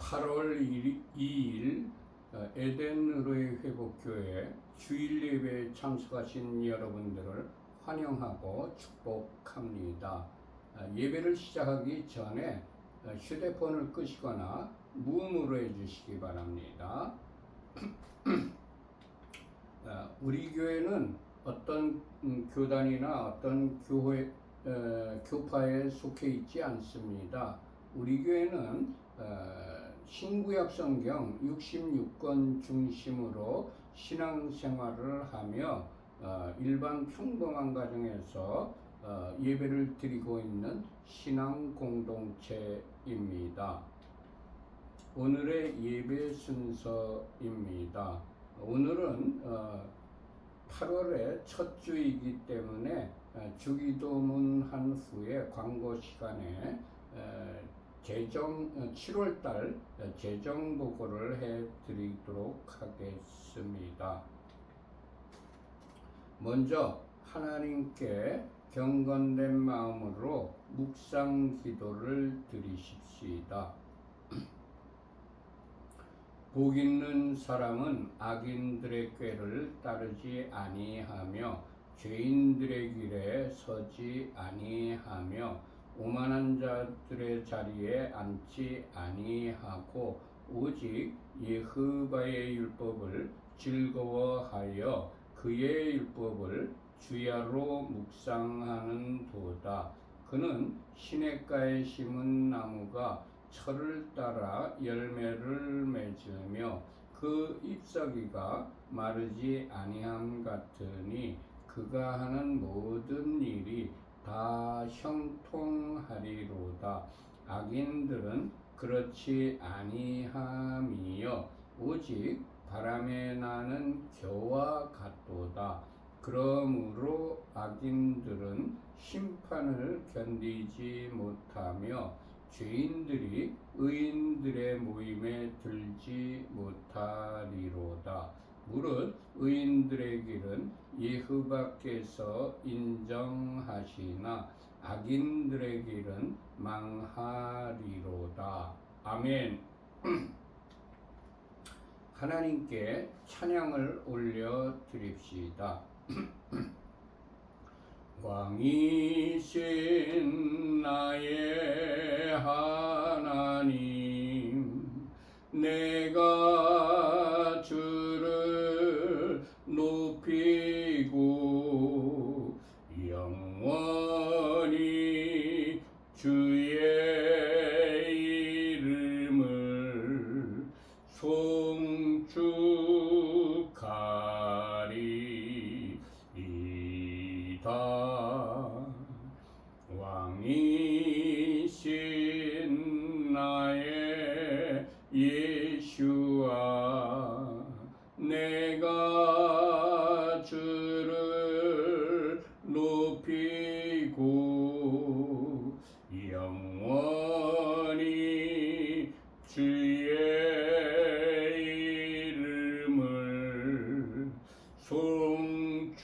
8월 2일 에덴의로의 회복교회 주일 예배에 참석하신 여러분들을 환영하고 축복합니다. 예배를 시작하기 전에 휴대폰을 끄시거나 무음으로 해주시기 바랍니다. 우리 교회는 어떤 교단이나 어떤 교파에 속해 있지 않습니다. 우리 교회는 신구약 성경 66권 중심으로 신앙생활을 하며 일반 평범한 가정에서 예배를 드리고 있는 신앙 공동체입니다. 오늘의 예배 순서입니다. 오늘은 8월의 첫 주이기 때문에 주기도문 한 후에 광고 시간에 7월달 재정 보고를 해드리도록 하겠습니다. 먼저 하나님께 경건된 마음으로 묵상 기도를 드리십시다. 복 있는 사람은 악인들의 꾀를 따르지 아니하며 죄인들의 길에 서지 아니하며 오만한 자들의 자리에 앉지 아니하고 오직 여호와의 율법을 즐거워하여 그의 율법을 주야로 묵상하는 도다. 그는 시냇가에 심은 나무가 철을 따라 열매를 맺으며 그 잎사귀가 마르지 아니함 같으니 그가 하는 모든 일이 다 형통하리로다. 악인들은 그렇지 아니함이여 오직 바람에 나는 겨와 같도다. 그러므로 악인들은 심판을 견디지 못하며 죄인들이 의인들의 모임에 들지 못하리로다. 무릇 의인들의 길은 여호와께서 인정하시나 악인들의 길은 망하리로다. 아멘. 하나님께 찬양을 올려 드립시다. 왕이신 나의 하나님, 내가 주를 높이고 영원히 주의 이름을 송축하리이다. 왕이신 나의 예수아, 내가 주를 높이고 영원히 주의 이름을 송축하리이다.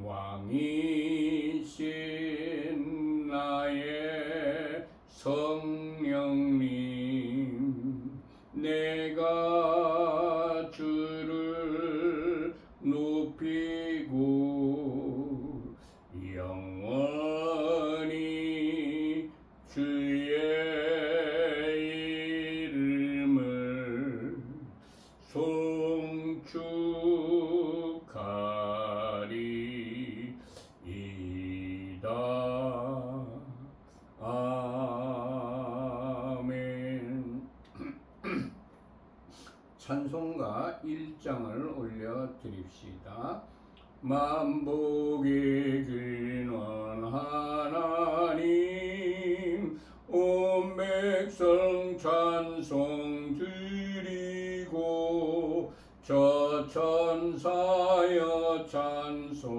왕이신 나의 성령님, 내가 주를 높이고 영원히 주의 이름을 송축하리이다. 아멘. 찬송가 1장을 올려드립시다. 만복의 근원 하나님, 온 백성 찬송 드리고 저 천사여 찬송하세.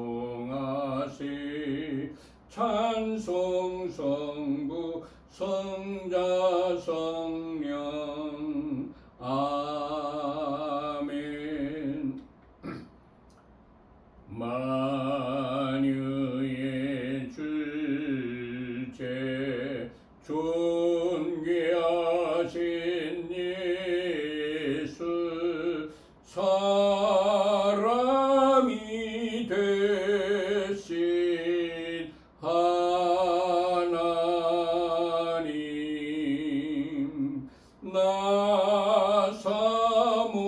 찬송 성부 성자 성령 아멘. 만유의 사람이 되신 하나님 나 사모하여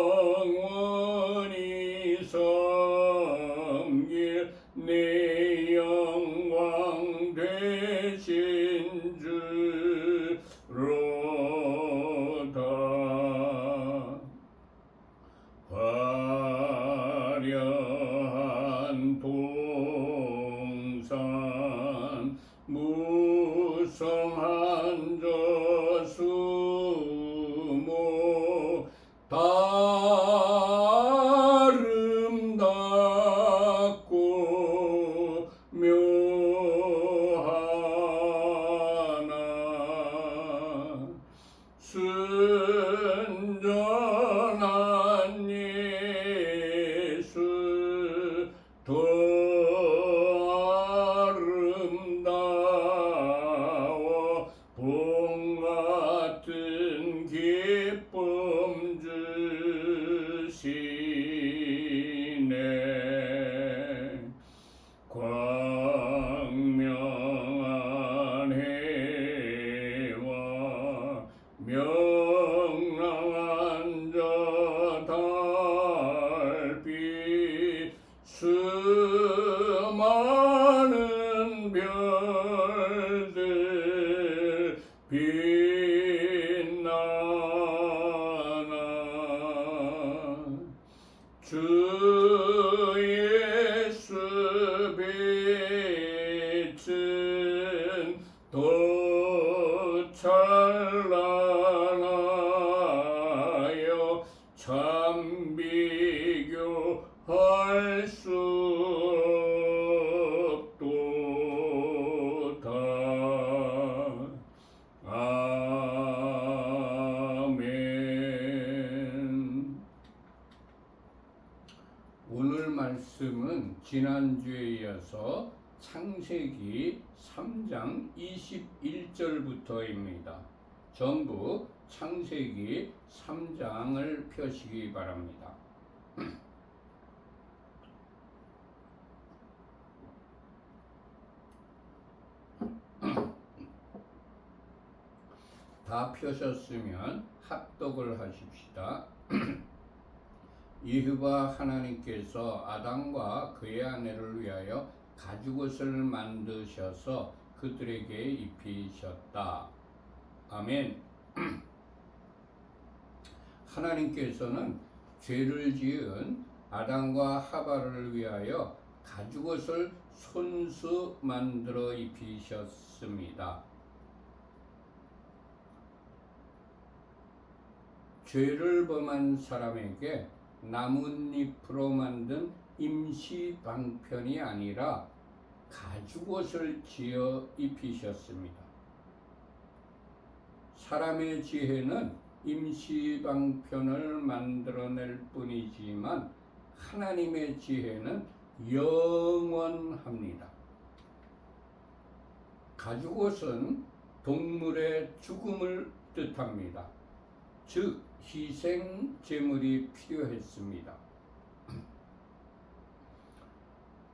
영원히 섬길 내 영광 되신 주로다. 화려한 동산 무성한 저수모 아름답고 묘하나 순전한 예수 더 아름다워 봄 같은 기쁨 주시네. 광명한 해와 명랑한 저 달빛 수많은 별들 빛나나 주 예수 빛은 더 찬란하여 참 비교할 수 없도다. 아멘. 오늘 말씀은 지난주에 이어서 창세기 3장 21절부터입니다. 전부 창세기 3장을 펴시기 바랍니다. 다 펴셨으면 합독을 하십시다. 여호와 하나님께서 아담과 그의 아내를 위하여 가죽옷을 만드셔서 그들에게 입히셨다. 아멘. 하나님께서는 죄를 지은 아담과 하와를 위하여 가죽옷을 손수 만들어 입히셨습니다. 죄를 범한 사람에게 나뭇잎으로 만든 임시 방편이 아니라 가죽옷을 지어 입히셨습니다. 사람의 지혜는 임시 방편을 만들어낼 뿐이지만 하나님의 지혜는 영원합니다. 가죽옷은 동물의 죽음을 뜻합니다. 즉 희생 제물이 필요했습니다.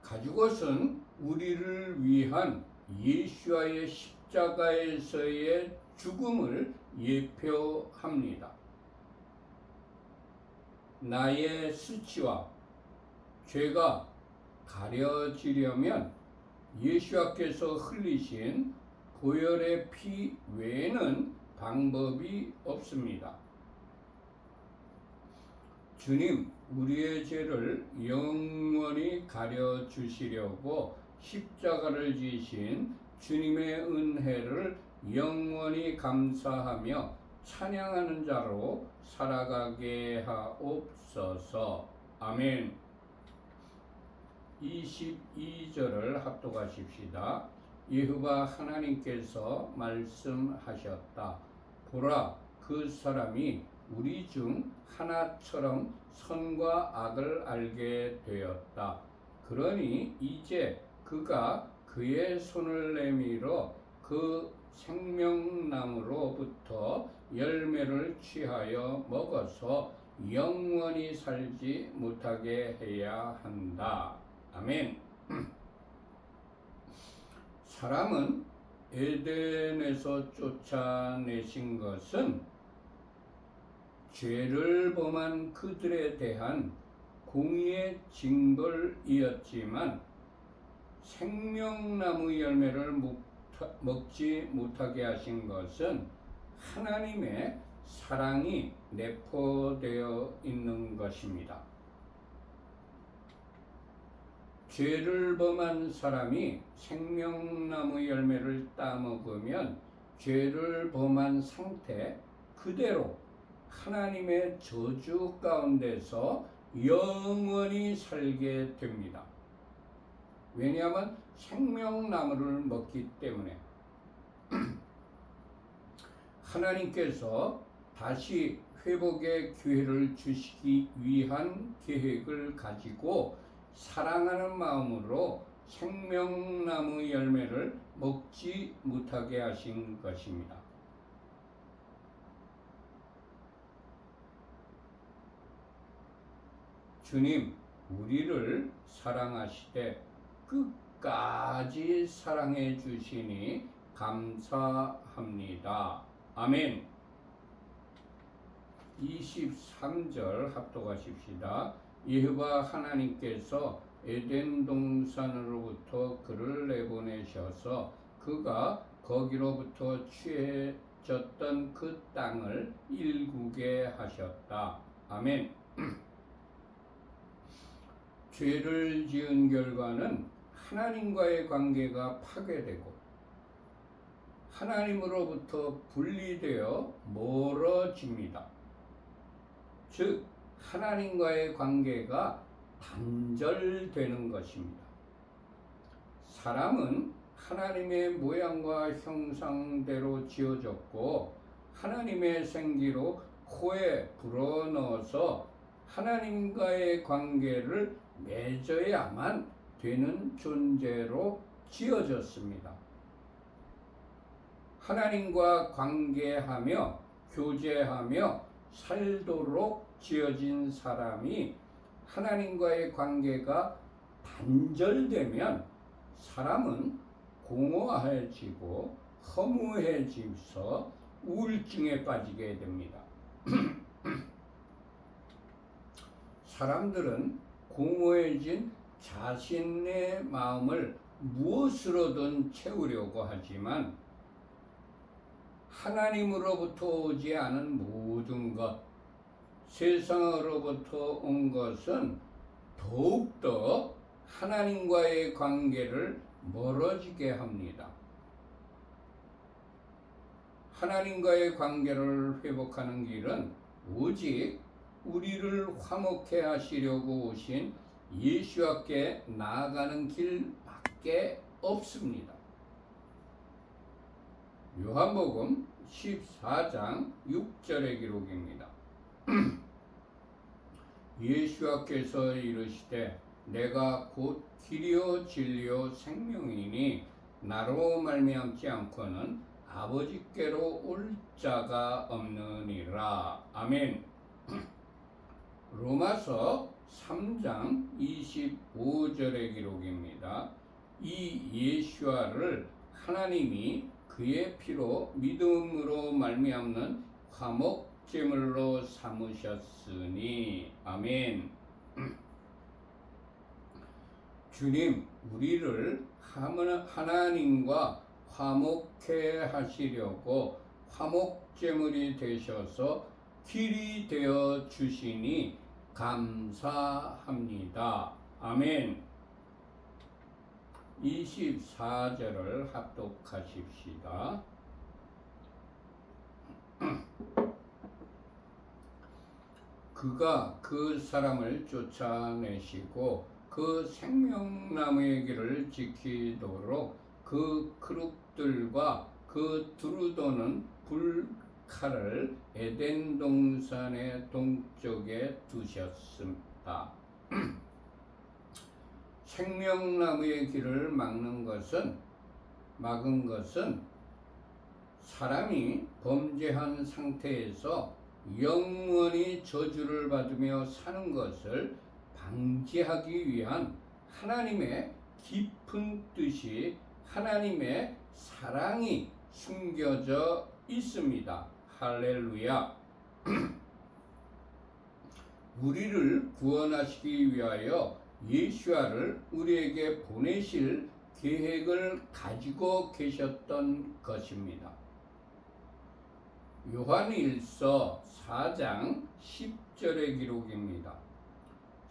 가죽옷은 우리를 위한 예수와의 십자가에서의 죽음을 예표합니다. 나의 수치와 죄가 가려지려면 예수께서 흘리신 보혈의 피 외에는 방법이 없습니다. 주님, 우리의 죄를 영원히 가려주시려고 십자가를 지신 주님의 은혜를 영원히 감사하며 찬양하는 자로 살아가게 하옵소서. 아멘. 22절을 합독하십시다. 여호와 하나님께서 말씀하셨다. 보라, 그 사람이 우리 중 하나처럼 선과 악을 알게 되었다. 그러니 이제 그가 그의 손을 내밀어 그 생명나무로부터 열매를 취하여 먹어서 영원히 살지 못하게 해야 한다. 아멘. 사람은 에덴에서 쫓아내신 것은 죄를 범한 그들에 대한 공의의 징벌이었지만 생명나무 열매를 먹지 못하게 하신 것은 하나님의 사랑이 내포되어 있는 것입니다. 죄를 범한 사람이 생명나무 열매를 따먹으면 죄를 범한 상태 그대로 하나님의 저주 가운데서 영원히 살게 됩니다. 왜냐하면 생명나무를 먹기 때문에 하나님께서 다시 회복의 기회를 주시기 위한 계획을 가지고 사랑하는 마음으로 생명나무 열매를 먹지 못하게 하신 것입니다. 주님, 우리를 사랑하시되 끝까지 사랑해 주시니 감사합니다. 아멘. 23절 합독하십시다. 여호와 하나님께서 에덴 동산으로부터 그를 내보내셔서 그가 거기로부터 취해졌던 그 땅을 일구게 하셨다. 아멘. 죄를 지은 결과는 하나님과의 관계가 파괴되고 하나님으로부터 분리되어 멀어집니다. 즉 하나님과의 관계가 단절되는 것입니다. 사람은 하나님의 모양과 형상대로 지어졌고 하나님의 생기로 코에 불어넣어서 하나님과의 관계를 맺어야만 되는 존재로 지어졌습니다. 하나님과 관계하며 교제하며 살도록 지어진 사람이 하나님과의 관계가 단절되면 사람은 공허해지고 허무해지면서 우울증에 빠지게 됩니다. 사람들은 공허해진 자신의 마음을 무엇으로든 채우려고 하지만 하나님으로부터 오지 않은 모든 것, 세상으로부터 온 것은 더욱더 하나님과의 관계를 멀어지게 합니다. 하나님과의 관계를 회복하는 길은 오직 우리를 화목해 하시려고 오신 예수께 나아가는 길밖에 없습니다. 요한복음 14장 6절의 기록입니다. 예수께서 이르시되 내가 곧 길이요 진리요 생명이니 나로 말미암지 않고는 아버지께로 올 자가 없느니라. 아멘. 로마서 3장 25절의 기록입니다. 이 예수와를 하나님이 그의 피로 믿음으로 말미암는 화목제물로 삼으셨으니. 아멘. 주님, 우리를 하나님과 화목해 하시려고 화목제물이 되셔서 길이 되어 주시니 감사합니다. 아멘. 24절을 합독하십시다. 그가 그 사람을 쫓아내시고 그 생명나무의 길을 지키도록 그 그룹들과 그 두루도는 불칼을 에덴 동산의 동쪽에 두셨습니다. 생명나무의 길을 막은 것은 사람이 범죄한 상태에서 영원히 저주를 받으며 사는 것을 방지하기 위한 하나님의 깊은 뜻이, 하나님의 사랑이 숨겨져 있습니다. 할렐루야. 우리를 구원하시기 위하여 예수아를 우리에게 보내실 계획을 가지고 계셨던 것입니다. 요한일서 4장 10절의 기록입니다.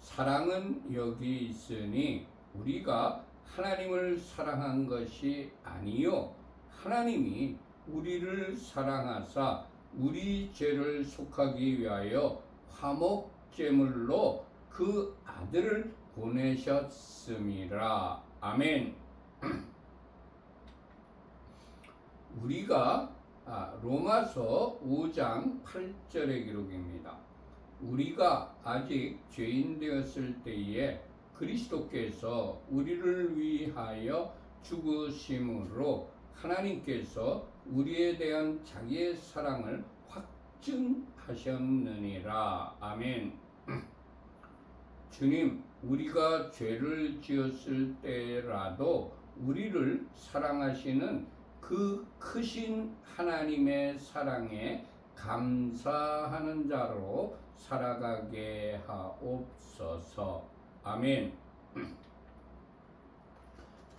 사랑은 여기 있으니 우리가 하나님을 사랑한 것이 아니요 하나님이 우리를 사랑하사 우리 죄를 속하기 위하여 화목제물로 그 아들을 보내셨음이라. 아멘. 우리가 로마서 5장 8절의 기록입니다. 우리가 아직 죄인 되었을 때에 그리스도께서 우리를 위하여 죽으심으로 하나님께서 우리에 대한 자기의 사랑을 확증하셨느니라. 아멘. 주님, 우리가 죄를 지었을 때라도 우리를 사랑하시는 그 크신 하나님의 사랑에 감사하는 자로 살아가게 하옵소서. 아멘.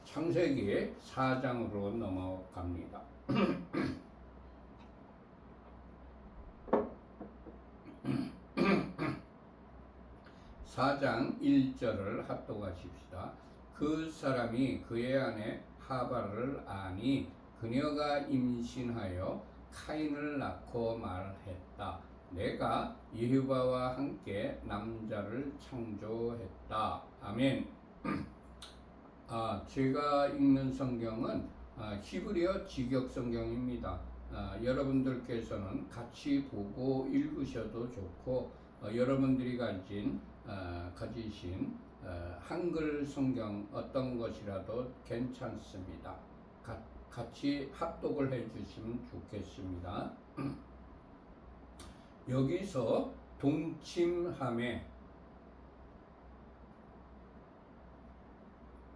창세기 4장으로 넘어갑니다. 4장 1절을 합독하십시다. 그 사람이 그의 아내 하바를 아니 그녀가 임신하여 카인을 낳고 말했다. 내가 여호와와 함께 남자를 창조했다. 아멘. 제가 읽는 성경은 히브리어 직역 성경입니다. 여러분들께서는 같이 보고 읽으셔도 좋고 여러분들이 가지신 한글 성경 어떤 것이라도 괜찮습니다. 같이 합독을 해주시면 좋겠습니다. 여기서 동침함에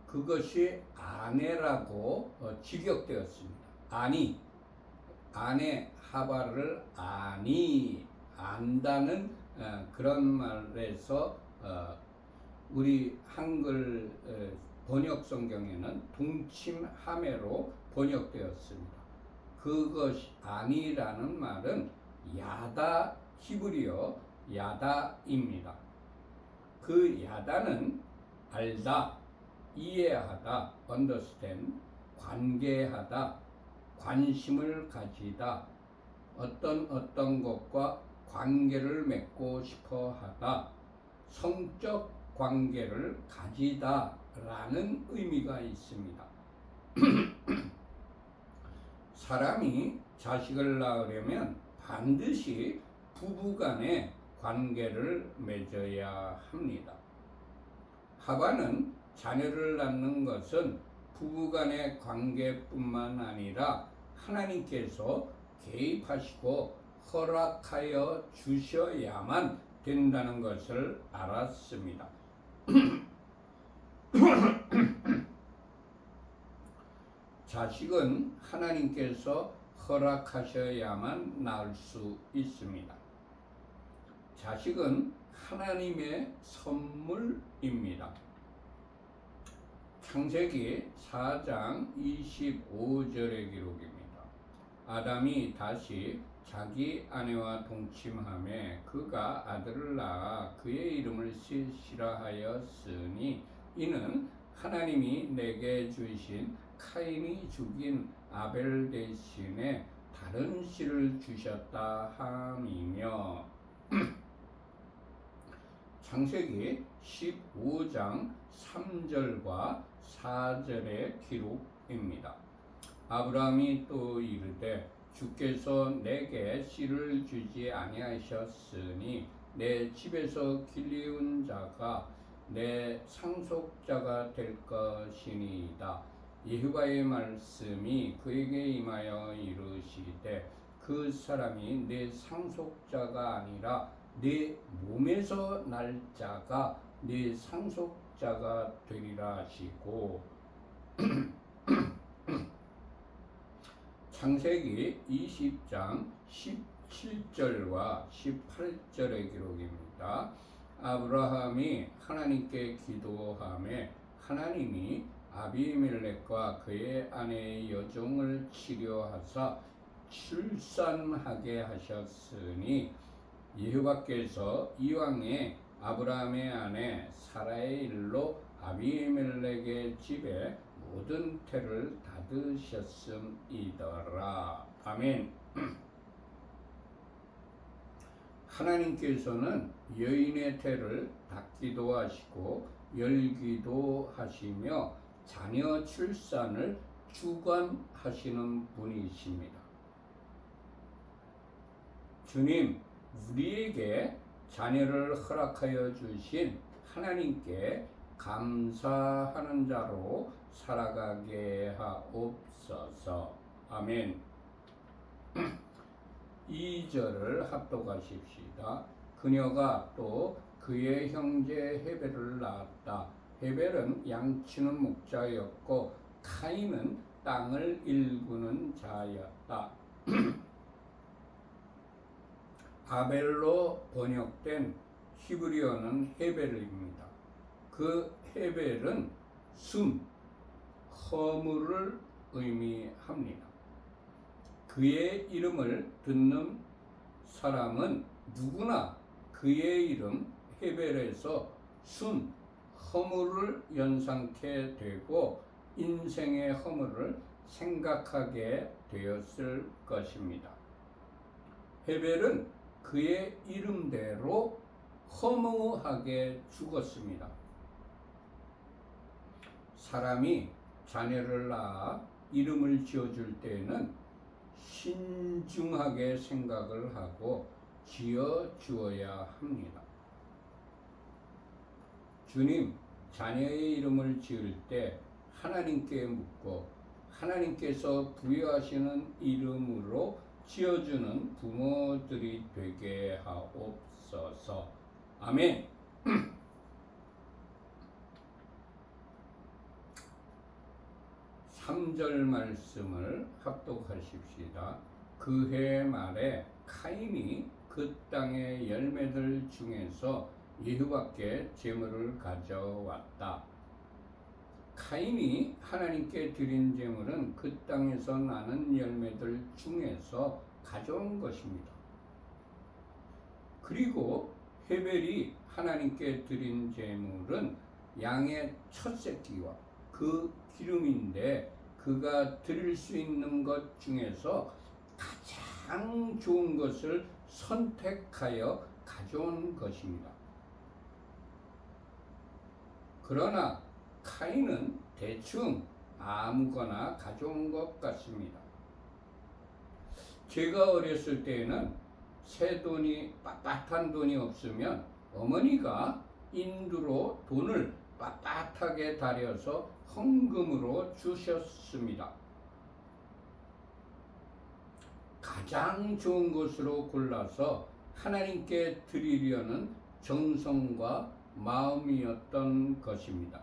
그것이 아내라고 직역되었습니다. 아내 하바를 안다는 그런 말에서 우리 한글 번역 성경에는 동침함에로 번역되었습니다. 그것이 아니라는 말은 야다, 히브리어 야다입니다. 그 야다는 알다, 이해하다, understand, 관계하다, 관심을 가지다, 어떤 것과 관계를 맺고 싶어 하다, 성적 관계를 가지다 라는 의미가 있습니다. 사람이 자식을 낳으려면 반드시 부부간의 관계를 맺어야 합니다. 하바는 자녀를 낳는 것은 부부간의 관계뿐만 아니라 하나님께서 개입하시고 허락하여 주셔야만 된다는 것을 알았습니다. 자식은 하나님께서 허락하셔야만 낳을 수 있습니다. 자식은 하나님의 선물입니다. 창세기 4장 25절의 기록입니다. 아담이 다시 자기 아내와 동침하매 그가 아들을 낳아 그의 이름을 셋이라 하였으니 이는 하나님이 내게 주신 카인이 죽인 아벨 대신에 다른 씨를 주셨다 함이며 창세기 15장 3절과 4절의 기록입니다. 아브라함이 또 이르되 주께서 내게 씨를 주지 아니하셨으니 내 집에서 길리운 자가 내 상속자가 될 것이니이다. 여호와의 말씀이 그에게 임하여 이르시되 그 사람이 내 상속자가 아니라 내 몸에서 날 자가 내 상속자가 되리라 하시고 창세기 20장 17절과 18절의 기록입니다. 아브라함이 하나님께 기도하매 하나님이 아비멜렉과 그의 아내의 여종을 치료하사 출산하게 하셨으니 여호와께서 이왕에 아브라함의 아내 사라의 일로 아비멜렉의 집에 모든 태를 닫으셨음이더라. 아멘. 하나님께서는 여인의 태를 닫기도 하시고 열기도 하시며 자녀 출산을 주관하시는 분이십니다. 주님, 우리에게 자녀를 허락하여 주신 하나님께 감사하는 자로 살아가게 하옵소서. 아멘. 2절을 합독하십시다. 그녀가 또 그의 형제 헤벨을 낳았다. 헤벨은 양치는 목자였고 카인은 땅을 일구는 자였다. 아벨로 번역된 히브리어는 헤벨입니다. 그 헤벨은 숨, 허물을 의미합니다. 그의 이름을 듣는 사람은 누구나 그의 이름 헤벨에서 숨, 허물을 연상케 되고 인생의 허물을 생각하게 되었을 것입니다. 헤벨은 그의 이름대로 허무하게 죽었습니다. 사람이 자녀를 낳아 이름을 지어줄 때에는 신중하게 생각을 하고 지어주어야 합니다. 주님, 자녀의 이름을 지을 때 하나님께 묻고 하나님께서 부여하시는 이름으로 지어주는 부모들이 되게 하옵소서. 아멘. 3절 말씀을 합독하십시다. 그 해 말에 카인이 그 땅의 열매들 중에서 여호와께 제물을 가져왔다. 카인이 하나님께 드린 제물은 그 땅에서 나는 열매들 중에서 가져온 것입니다. 그리고 헤벨이 하나님께 드린 제물은 양의 첫 새끼와 그 기름인데 그가 드릴 수 있는 것 중에서 가장 좋은 것을 선택하여 가져온 것입니다. 그러나 카인은 대충 아무거나 가져온 것 같습니다. 제가 어렸을 때에는 새 돈이 빳빳한 돈이 없으면 어머니가 인두로 돈을 빳빳하게 다려서 헌금으로 주셨습니다. 가장 좋은 것으로 골라서 하나님께 드리려는 정성과 마음이었던 것입니다.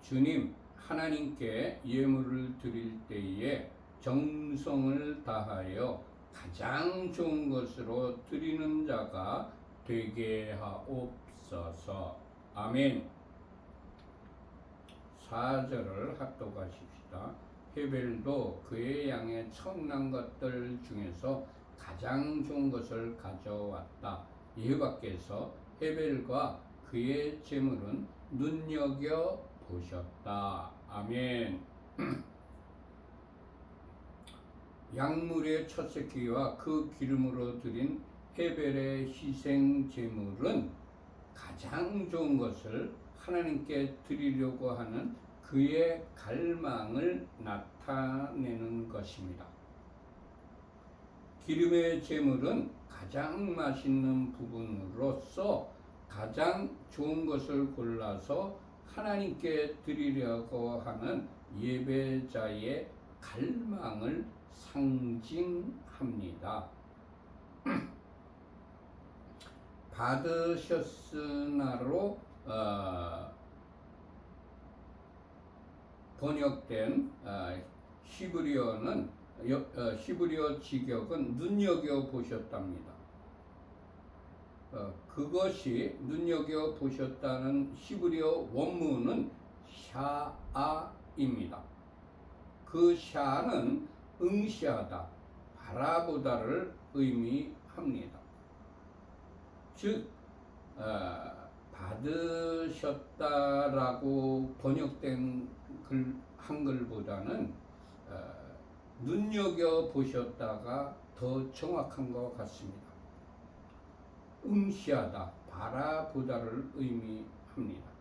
주님, 하나님께 예물을 드릴 때에 정성을 다하여 가장 좋은 것으로 드리는 자가 되게 하옵소서. 아멘. 4절을 합독하십시다. 헤벨도 그의 양의 청난 것들 중에서 가장 좋은 것을 가져왔다. 여호와께서 헤벨과 그의 제물은 눈여겨 보셨다. 아멘. 양물의 첫 새끼와 그 기름으로 드린 헤벨의 희생 제물은 가장 좋은 것을 하나님께 드리려고 하는 그의 갈망을 나타내는 것입니다. 기름의 제물은 가장 맛있는 부분으로서 가장 좋은 것을 골라서 하나님께 드리려고 하는 예배자의 갈망을 상징합니다. 받으셨으나로 번역된 히브리어 직역은 눈여겨 보셨답니다. 그것이 눈여겨 보셨다는 히브리어 원문은 샤아입니다. 그 샤는 응시하다, 바라보다를 의미합니다. 즉 받으셨다라고 번역된 한글보다는 눈여겨 보셨다가 더 정확한 것 같습니다. 응시하다, 바라보다를 의미합니다.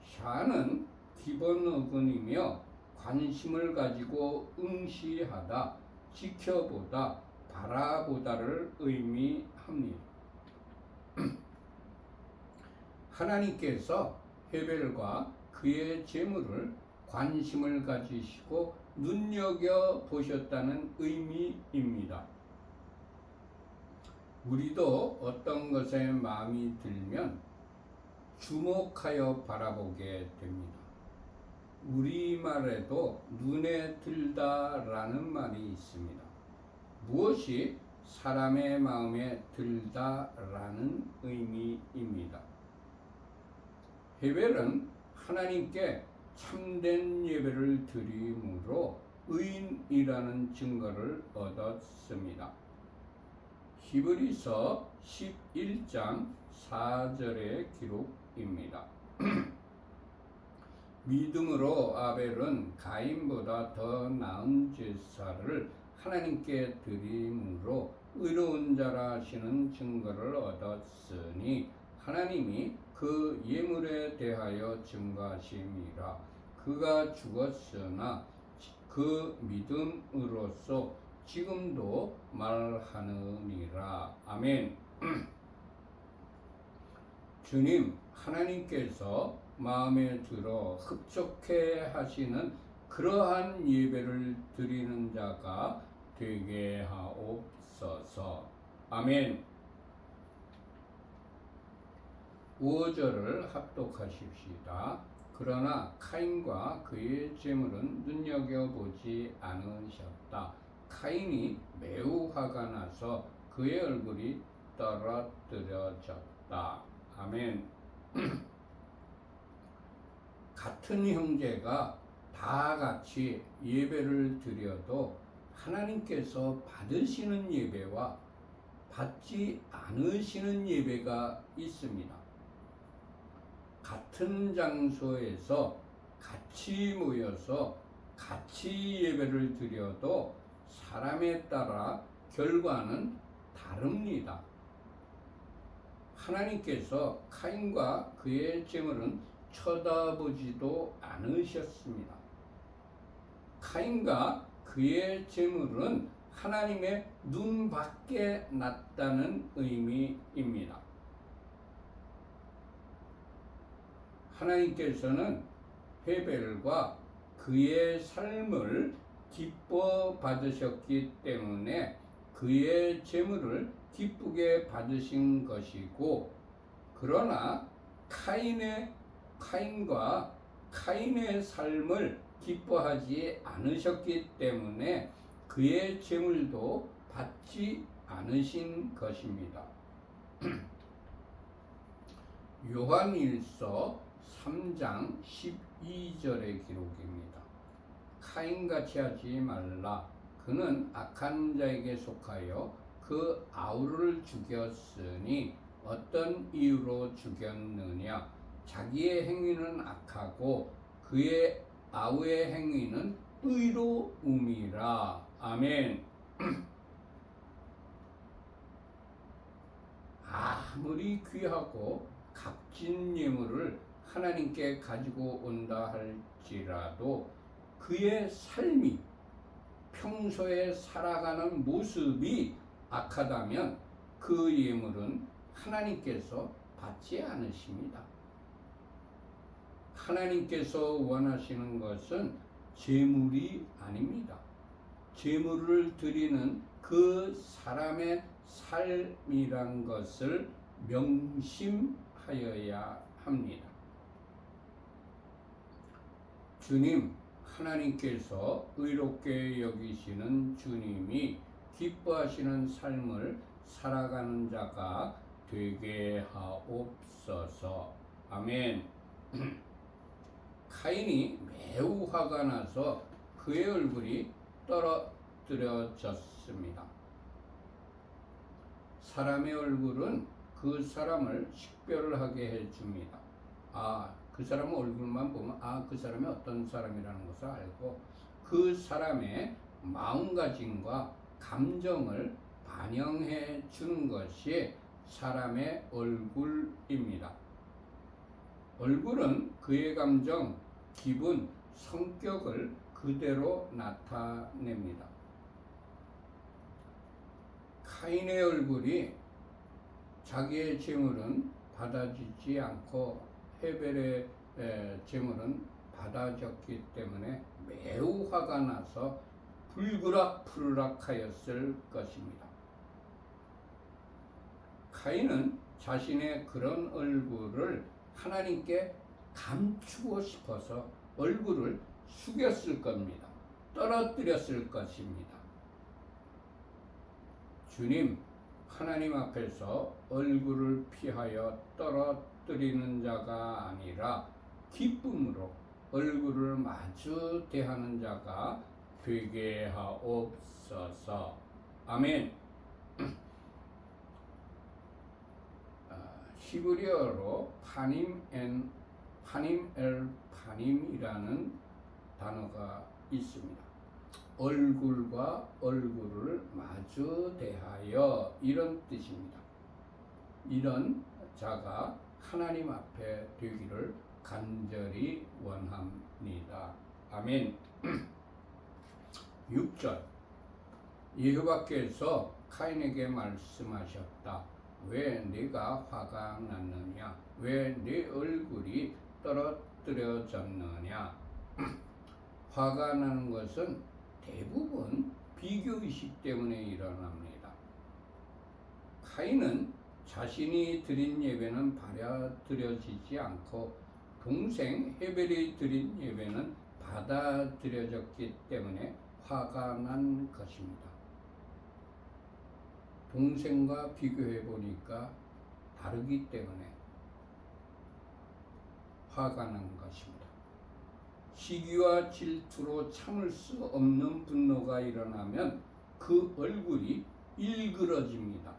샤는 기본 어근이며 관심을 가지고 응시하다, 지켜보다, 바라보다를 의미합니다. 하나님께서 헤벨과 그의 재물을 관심을 가지시고 눈여겨 보셨다는 의미입니다. 우리도 어떤 것에 마음이 들면 주목하여 바라보게 됩니다. 우리말에도 눈에 들다라는 말이 있습니다. 무엇이 사람의 마음에 들다라는 의미입니다. 헤벨은 하나님께 참된 예배를 드림으로 의인이라는 증거를 얻었습니다. 히브리서 11장 4절의 기록입니다. 믿음으로 아벨은 가인보다 더 나은 제사를 하나님께 드림으로 의로운 자라 하시는 증거를 얻었으니 하나님이 그 예물에 대하여 증거하심이라. 그가 죽었으나 그 믿음으로써 지금도 말하느니라. 아멘. 주님 하나님께서 마음에 들어 흡족해 하시는 그러한 예배를 드리는 자가 되게 하옵소서. 아멘. 5절을 합독하십시다. 그러나 카인과 그의 재물은 눈여겨보지 않으셨다. 카인이 매우 화가 나서 그의 얼굴이 떨어뜨려졌다. 아멘. 같은 형제가 다 같이 예배를 드려도 하나님께서 받으시는 예배와 받지 않으시는 예배가 있습니다. 같은 장소에서 같이 모여서 같이 예배를 드려도 사람에 따라 결과는 다릅니다. 하나님께서 카인과 그의 재물은 쳐다보지도 않으셨습니다. 카인과 그의 재물은 하나님의 눈 밖에 났다는 의미입니다. 하나님께서는 헤벨과 그의 삶을 기뻐 받으셨기 때문에 그의 재물을 기쁘게 받으신 것이고, 그러나 카인과 카인의 삶을 기뻐하지 않으셨기 때문에 그의 재물도 받지 않으신 것입니다. 요한일서 3장 12절의 기록입니다. 카인같이 하지 말라. 그는 악한 자에게 속하여 그 아우를 죽였으니 어떤 이유로 죽였느냐? 자기의 행위는 악하고 그의 아우의 행위는 의로움이라. 아멘. 아무리 귀하고 값진 예물을 하나님께 가지고 온다 할지라도 그의 삶이, 평소에 살아가는 모습이 악하다면 그 예물은 하나님께서 받지 않으십니다. 하나님께서 원하시는 것은 제물이 아닙니다. 제물을 드리는 그 사람의 삶이란 것을 명심하여야 합니다. 주님, 하나님께서 의롭게 여기시는 주님이 기뻐하시는 삶을 살아가는 자가 되게 하옵소서. 아멘. 카인이 매우 화가 나서 그의 얼굴이 떨어뜨려졌습니다. 사람의 얼굴은 그 사람을 식별하게 해줍니다. 그 사람 얼굴만 보면 그 사람이 어떤 사람이라는 것을 알고 그 사람의 마음가짐과 감정을 반영해 주는 것이 사람의 얼굴입니다. 얼굴은 그의 감정, 기분, 성격을 그대로 나타냅니다. 카인의 얼굴이 자기의 재물은 받아지지 않고 헤벨의 재물은 받아졌기 때문에 매우 화가 나서 불그락불락하였을 것입니다. 카인은 자신의 그런 얼굴을 하나님께 감추고 싶어서 얼굴을 숙였을 겁니다. 떨어뜨렸을 것입니다. 주님, 하나님 앞에서 얼굴을 피하여 떨어뜨리는 자가 아니라 기쁨으로 얼굴을 마주 대하는 자가 되게 하옵소서. 아멘. 히브리어로 파님이라는 단어가 있습니다. 얼굴과 얼굴을 마주 대하여 이런 뜻입니다. 이런 자가 하나님 앞에 되기를 간절히 원합니다. 아멘. 6절 여호와께서 카인에게 말씀하셨다. 왜 네가 화가 났느냐? 왜 네 얼굴이 떨어뜨려졌느냐? 화가 나는 것은 대부분 비교의식 때문에 일어납니다. 카인은 자신이 드린 예배는 받아들여지지 않고 동생 헤벨이 드린 예배는 받아들여졌기 때문에 화가 난 것입니다. 동생과 비교해 보니까 다르기 때문에 화가 난 것입니다. 시기와 질투로 참을 수 없는 분노가 일어나면 그 얼굴이 일그러집니다.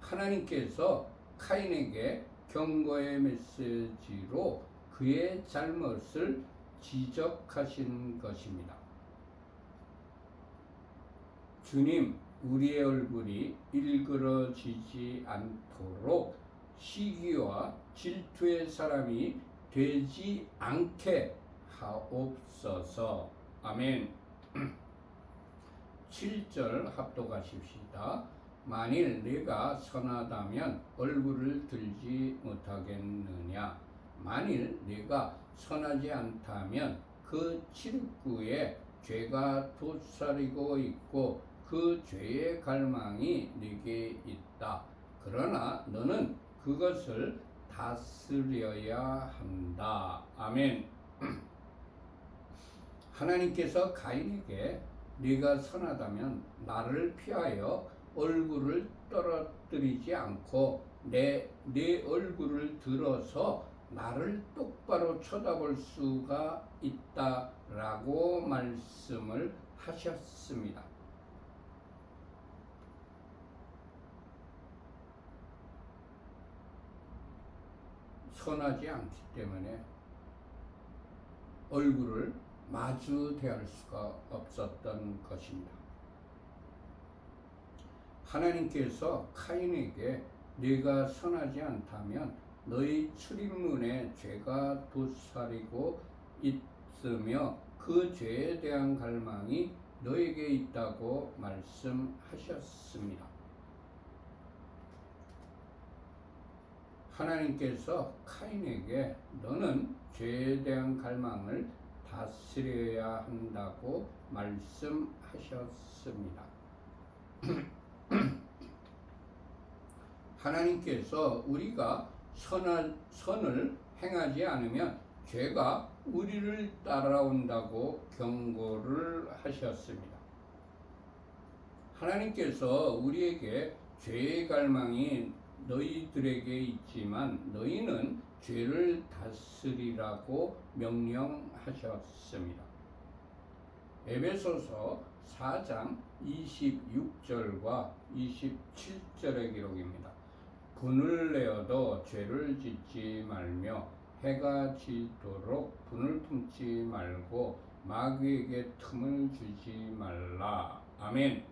하나님께서 카인에게 경고의 메시지로 그의 잘못을 지적하신 것입니다. 주님, 우리의 얼굴이 일그러지지 않도록 시기와 질투의 사람이 되지 않게 하옵소서. 아멘. 7절 합독하십시다. 만일 네가 선하다면 얼굴을 들지 못하겠느냐? 만일 네가 선하지 않다면 그 칠흑구에 죄가 도사리고 있고 그 죄의 갈망이 네게 있다. 그러나 너는 그것을 다스려야 한다. 아멘. 하나님께서 가인에게 네가 선하다면 나를 피하여 얼굴을 떨어뜨리지 않고 내 얼굴을 들어서 나를 똑바로 쳐다볼 수가 있다라고 말씀을 하셨습니다. 선하지 않기 때문에 얼굴을 마주 대할 수가 없었던 것입니다. 하나님께서 카인에게 네가 선하지 않다면 너희 출입문에 죄가 도사리고 있으며 그 죄에 대한 갈망이 너에게 있다고 말씀하셨습니다. 하나님께서 카인에게 너는 죄에 대한 갈망을 다스려야 한다고 말씀하셨습니다. 하나님께서 우리가 선을 행하지 않으면 죄가 우리를 따라온다고 경고를 하셨습니다. 하나님께서 우리에게 죄의 갈망이 너희들에게 있지만 너희는 죄를 다스리라고 명령하셨습니다. 에베소서 4장 26절과 27절의 기록입니다. 분을 내어도 죄를 짓지 말며 해가 지도록 분을 품지 말고 마귀에게 틈을 주지 말라. 아멘.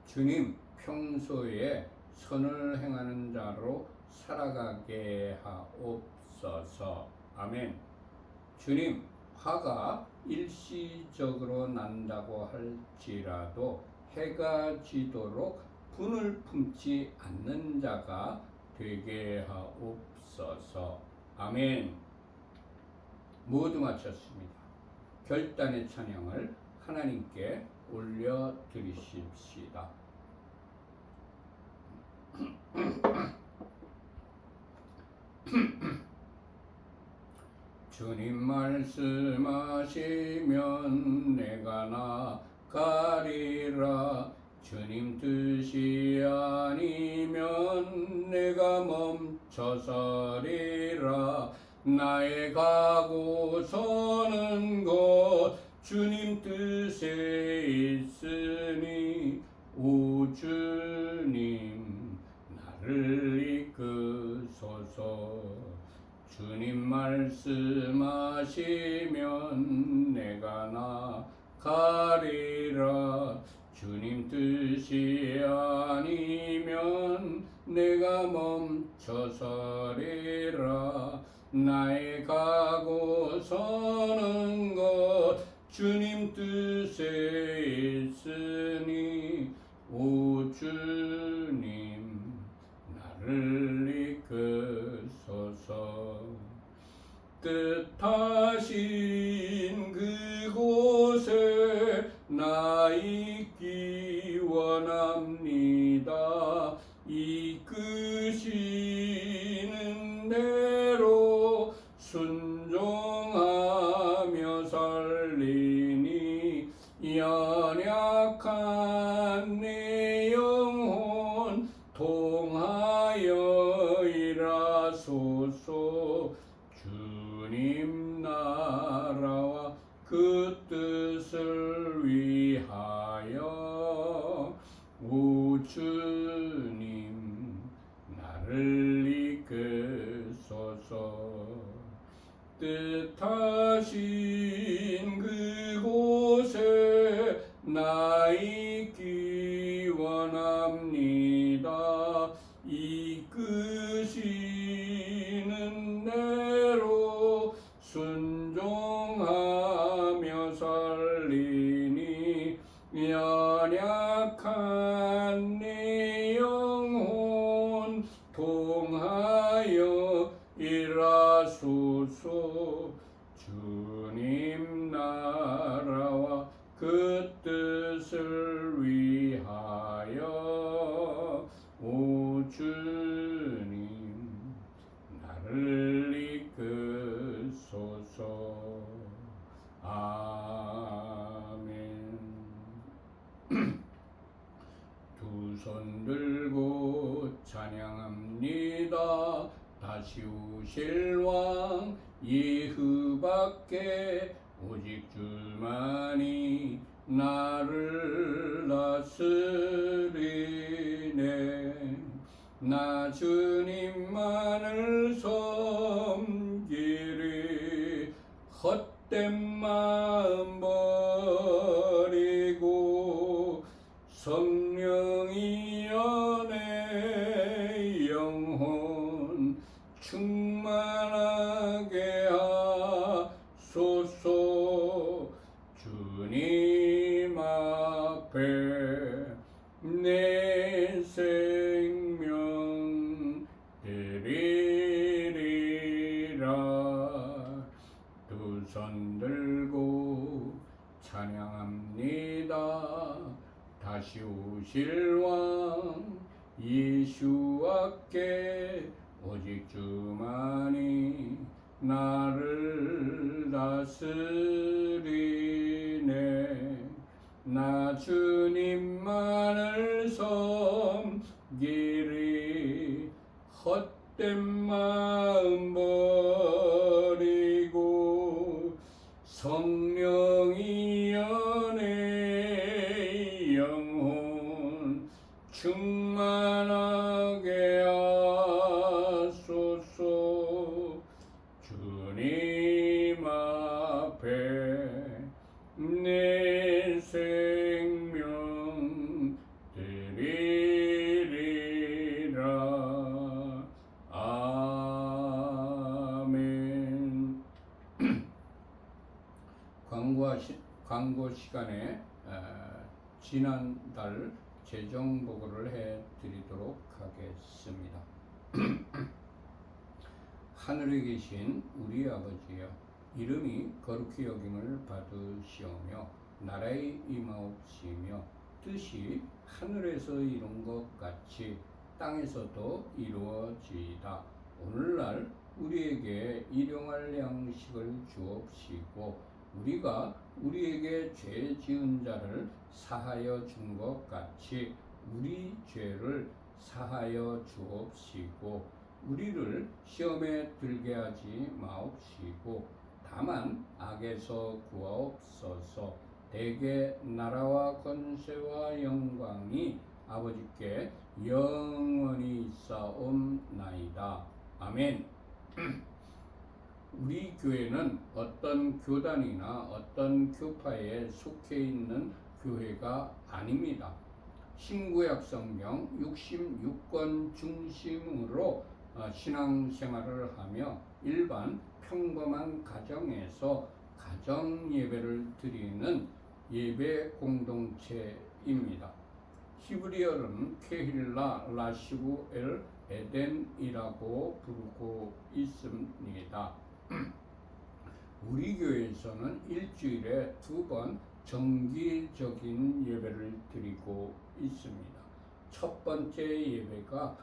주님, 평소에 선을 행하는 자로 살아가게 하옵소서. 아멘. 주님, 화가 일시적으로 난다고 할지라도 해가 지도록 분을 품지 않는 자가 되게 하옵소서. 아멘. 모두 마쳤습니다. 결단의 찬양을 하나님께 올려드리십시다. 주님 말씀하시면 내가 나가리라. 주님 뜻이 아니면 내가 멈춰서리라. 나의 가고 서는 곳 주님 뜻에 있으니 오 주님 나를 이끄소서. 주님 말씀하시면 내가 나가리라. 주님 뜻이 아니면 내가 멈춰서리라. 나의 가고 서는 것 주님 뜻에 있으니 오 주님 나를 이끄소서. 뜻하신 그곳에 나 있기 원합니다. 이끄시는 대로 순종하며 살리니 연약한 내 영혼 통하여 일하소서. 주님 나라와 그 뜻을 위하여 오 주님 나를 이끄소서. 뜻하신 그곳에 나 있기 원합니다. 이끄시는 대로 순종하며 살리니 연약한 내 영혼 통하여 일하소서. 주님 나라와 그 뜻을 위하여 오 주님 나를 이끄소서. 아멘. 두 손 들고 찬양합니다. 다시 오실 왕 예후밖에 오직 주만이 나를 다스리네. 나 주님만을 섬기리. 헛된 마음 버리고 성령이여 내 영혼 충만하게 하소서. 주님 앞에 내 생명 믿습니다. 다시 오실 왕 예수께 오직 주만이 나를 다스리네. 나 주님만을 섬기리. 헛된 마음 버리고 성령이 연애 영혼 충만하게 하소서. 주님 앞에 내 생명 드리리라. 아멘. 광고 시간에 지난달 재정 보고를 해드리도록 하겠습니다. 하늘에 계신 우리 아버지여, 이름이 거룩히 여김을 받으시오며 나라의 임하옵시며 뜻이 하늘에서 이룬 것 같이 땅에서도 이루어지이다. 오늘날 우리에게 일용할 양식을 주옵시고 우리가 우리에게 죄 지은 자를 사하여 준 것 같이 우리 죄를 사하여 주옵시고 우리를 시험에 들게 하지 마옵시고 다만 악에서 구하옵소서. 대개 나라와 권세와 영광이 아버지께 영원히 있사옵나이다. 아멘. 우리 교회는 어떤 교단이나 어떤 교파에 속해 있는 교회가 아닙니다. 신구약 성경 66권 중심으로 신앙생활을 하며 일반 평범한 가정에서 가정 예배를 드리는 예배 공동체입니다. 히브리어는 케힐라 라시브 엘 에덴이라고 부르고 있습니다. 우리 교회에서는 일주일에 2번 정기적인 예배를 드리고 있습니다. 첫 번째 예배가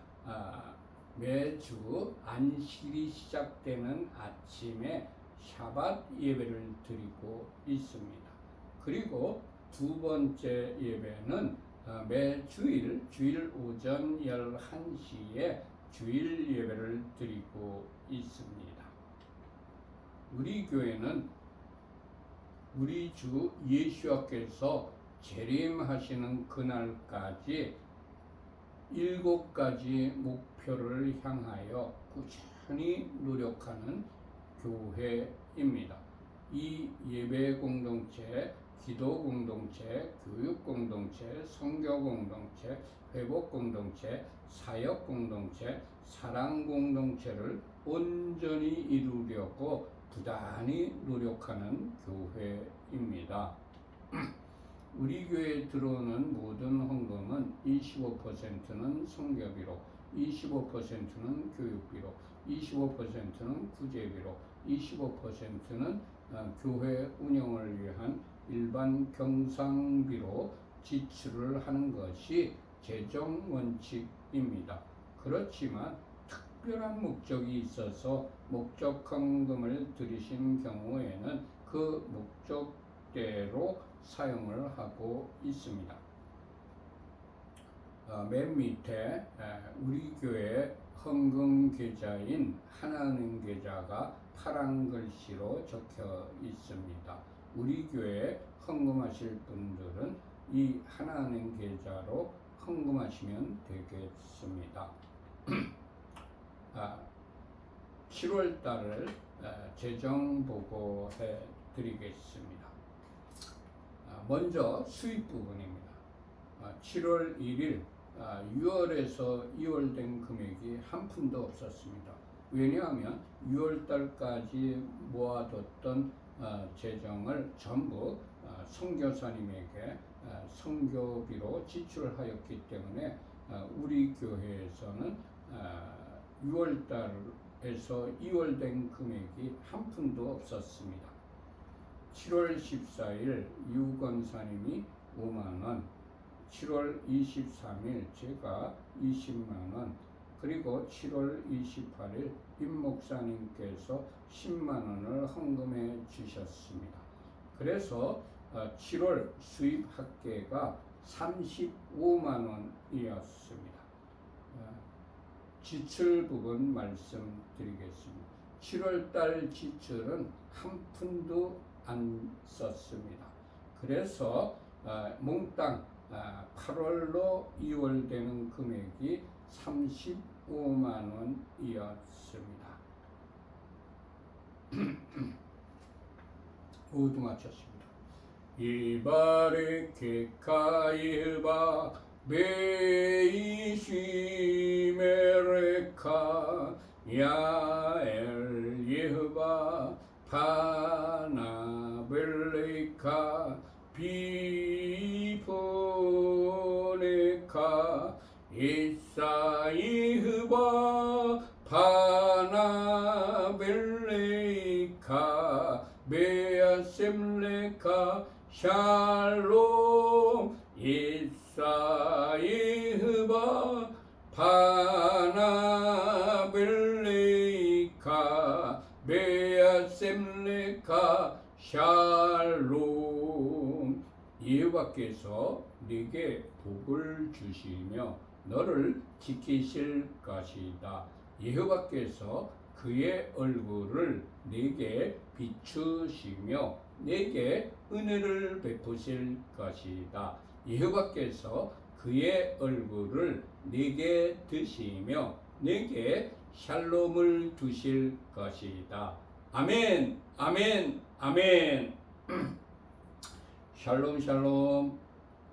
매주 안식일이 시작되는 아침에 샤밧 예배를 드리고 있습니다. 그리고 두 번째 예배는 매주일 주일 오전 11시에 주일 예배를 드리고 있습니다. 우리 교회는 우리 주 예수께서 재림하시는 그날까지 7가지 목표를 향하여 꾸준히 노력하는 교회입니다. 이 예배 공동체, 기도 공동체, 교육 공동체, 선교 공동체, 회복 공동체, 사역 공동체, 사랑 공동체를 온전히 이루려고 부단히 노력하는 교회입니다. 우리 교회에 들어오는 모든 헌금은 25%는 선교비로, 25%는 교육비로, 25%는 구제비로, 25%는 교회 운영을 위한 일반 경상비로 지출을 하는 것이 재정 원칙입니다. 그렇지만 특별한 목적이 있어서 목적 헌금을 드리신 경우에는 그 목적대로 사용을 하고 있습니다. 맨 밑에 우리 교회 헌금 계좌인 하나은행 계좌가 파란 글씨로 적혀 있습니다. 우리 교회에 헌금하실 분들은 이 하나은행 계좌로 헌금하시면 되겠습니다. 7월 달을 재정 보고해 드리겠습니다. 먼저 수입 부분입니다. 7월 1일 6월에서 2월 된 금액이 한 푼도 없었습니다. 왜냐하면 6월 달까지 모아뒀던 재정을 전부 선교사님에게 선교비로 지출하였기 때문에 우리 교회에서는 6월 달에서 2월 된 금액이 한 푼도 없었습니다. 7월 14일 유건사님이 5만원, 7월 23일 제가 20만원, 그리고 7월 28일 임 목사님께서 10만원을 헌금해 주셨습니다. 그래서 7월 수입 합계가 35만원이었습니다. 지출 부분 말씀드리겠습니다. 7월달 지출은 한 푼도 안 썼습니다. 그래서 몽땅 8월로 2월 되는 금액이 35만 원이었습니다. 모두 마쳤습니다. 이바레케카이바 베이시메레카 야엘 예흐바 파나벨레카 비포네카 이사이흐바 파나벨레카 베아셈레카 샬롬 이사이흐바 파나벨레카 베아셈레카 샬롬. 여호와께서 네게 복을 주시며 너를 지키실 것이다. 여호와께서 그의 얼굴을 네게 비추시며 네게 은혜를 베푸실 것이다. 여호와께서 그의 얼굴을 네게 드시며 네게 샬롬을 두실 것이다. 아멘, 아멘, 아멘. 샬롬, 샬롬.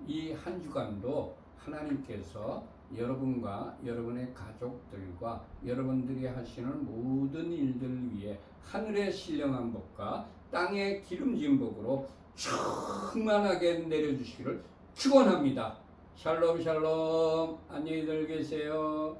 이 한 주간도 하나님께서 여러분과 여러분의 가족들과 여러분들이 하시는 모든 일들 위해 하늘의 신령한 복과 땅의 기름진 복으로 충만하게 내려주시기를 축원합니다. 샬롬, 샬롬. 안녕히들 계세요.